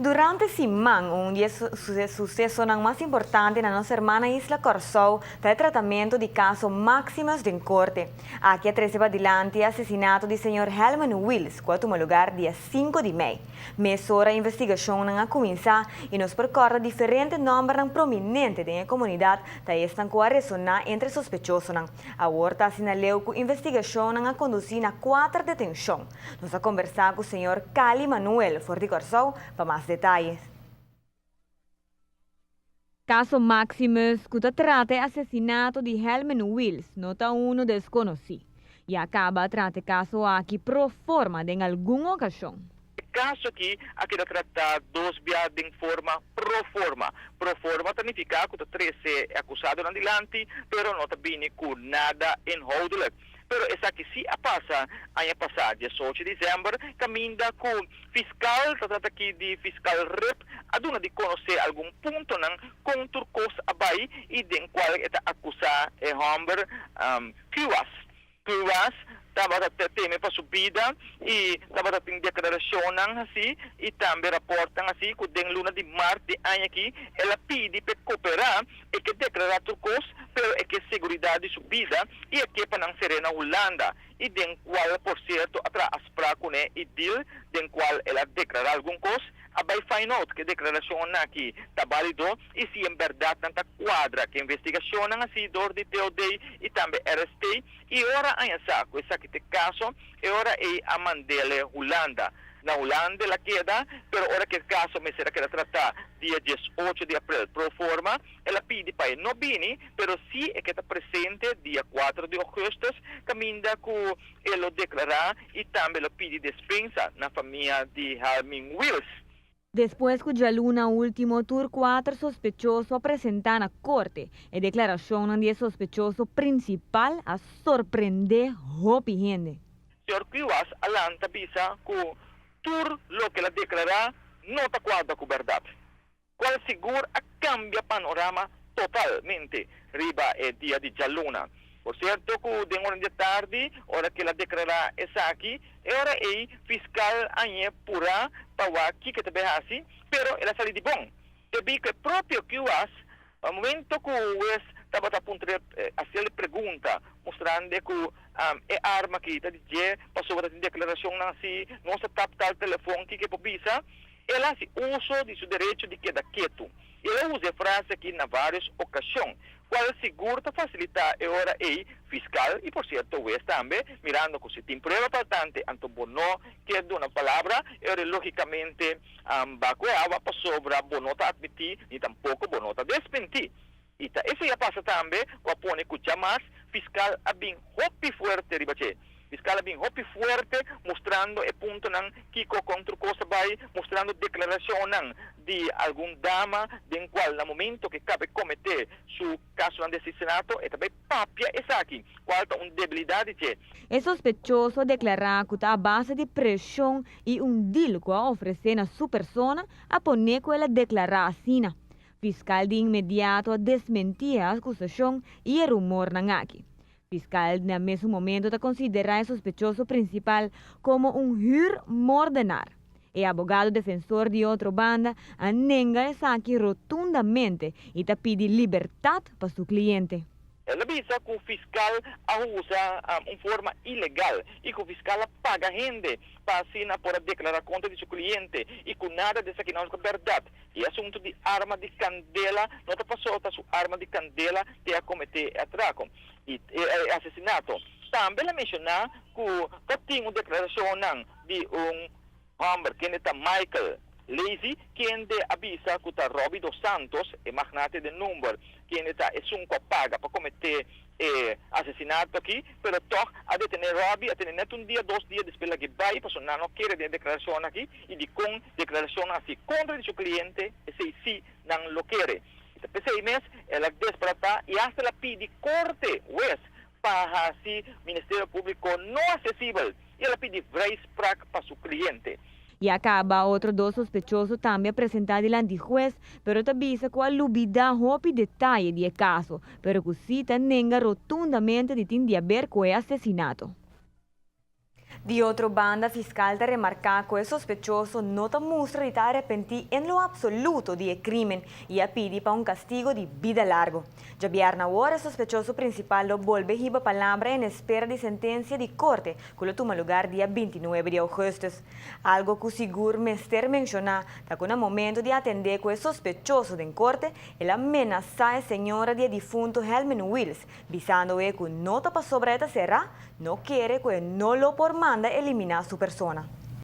Durante semana, sucesso mais importante na nossa irmã Isla Corsou é o tratamento de casos máximos em corte. Aqui recebe adiante o assassinato do Sr. Helman Wills, que tomou lugar dia 5 de maio. Mesora a investigação não começa e nos percorre diferentes nomes prominentes da comunidade que estão a ressonar entre sospechosos. A horta assinalou que a investigação não conduzir na 4 detenções. Nós vamos conversar com o Sr. Cali Manuel Forti Corsou para mais detalles. Caso Maximus, que trata o assassinato de Helman Wills, nota uno desconhecido. E acaba trata caso aqui pro forma em alguma ocasião. Caso aqui trata dos biad em forma pro forma. Pro forma significa que o 13 é acusado adiante, pero não viene com nada inhoudelijk. Pero essa aqui se passa, ano passado, 18 de dezembro, caminha com fiscal, trata aqui de fiscal rep, aduna de conhecer algum ponto não com turcos abai e den qual está acusado é Humber Cuas estava a ter para subida e estava a ter declaração assim e também reportam assim que den luna de março de ano aqui ela pede para cooperar e que declarar turcos pero é que segurança de subida e é que para não ser na Holanda e den qual por certo atrás para com e deal den qual ela declarar algum coisa abai find out que declaração aqui está válido e se em verdade tanta quadra que investigação assim dor de TOD e também RST e ora aí saco essa que te caso e ora é a Mandela Holanda na Holanda la queda pero ora que caso me será que ela trata dia 18 de abril pro forma ela pede para não vini pero si é que está presente dia 4 de agosto caminha com ele declarar e também lo pede dispensa na família de Helman Wills. Depois que já luna último tour, 4 sospechosos apresentam a corte. A declaração de sospechoso principal a surpreender hopi gente. Sr. Cuas alanta bisa que tur lo que la declara não está quadra com verdade. Qual seguro a cambia panorama totalmente. Riba é dia de Jaluna. Por certo que de hora de tarde, hora que ela declara essa aqui, hora é fiscal ainda pura para aqui que também assim, pero ela sai de bom. Eu vi que o próprio QAS, no momento que o juiz estava a ponto de fazer pergunta, mostrando que é arma que está dizendo, passou a declaração assim, não se tapa o telefone que precisa, ela se usa de seu direito de quedar quieto. Ela usa a frase aqui na várias ocasiões. Qual seguro facilitar a hora é fiscal e por certo o juez também mirando que se tem prova bastante anto bono que é uma palavra era logicamente bacoava para sobra bono tá admitir e tampouco bono tá desmentir. E isso já passa também com a pone que chamas fiscal a bem hopi forte ribache. Fiscal bem hopi forte mostrando o ponto não que contra coisa vai mostrando declaração não de algum dama de qual no momento que cabe cometer su caso de assassinato e também papia essa aqui qual é uma debilidade que é sospechoso declarar que está à base de pressão e deal que oferecer a sua persona a poner que ela declarar assim. Fiscal de imediato desmentir a acusação e o rumor na aqui. Fiscal no mesmo momento está considerar o sospechoso principal como huurmoordenaar. O abogado defensor de outra banda nega essa aqui rotundamente e está pedindo liberdade para seu cliente. Ela avisa que o fiscal usa uma forma ilegal e que o fiscal paga gente para assinar por declarar conta de seu cliente e que nada dessa que não é verdade. E assunto de arma de candela, não está passando sua arma de candela de cometer atraco e assassinato. Também ela menciona que tem uma declaração de homem que é Michael Lazy, quem avisa que está Robbie dos Santos, o magnate de número, quem está é paga para cometer assassinato aqui, pero toch a detener Robbie, a tener um dia, 2 dias depois que vai, para não quer de declaração aqui, e de com declaração assim contra de seu cliente, se sim não lo quer. Depois de 6 meses, ela desperta e hasta la pede corte, juez, para assim, Ministério Público não acessível, e ela pede vrijspraak para seu cliente. E acaba outro dos sospechosos também apresentar diante do juez, pero avisa que a lubida hopi detalhe do caso, pero que cita nega rotundamente de ter a ver com o assassinato. De outra banda, fiscal te remarca que o sospechoso não te mostra de estar arrepentido em lo absoluto de crime e a pedir para um castigo de vida largo. Já vierna hora, o sospechoso principal lo volve a palavra em espera de sentença de corte, que lo toma lugar dia 29 de agosto. Algo que o seguro mester mencionar, está que no momento de atender com o sospechoso de corte, ele amenaça a senhora de difunto Helman Wills, visando que não te passou sobre esta serra, não quer que no lo por manda eliminar su persona.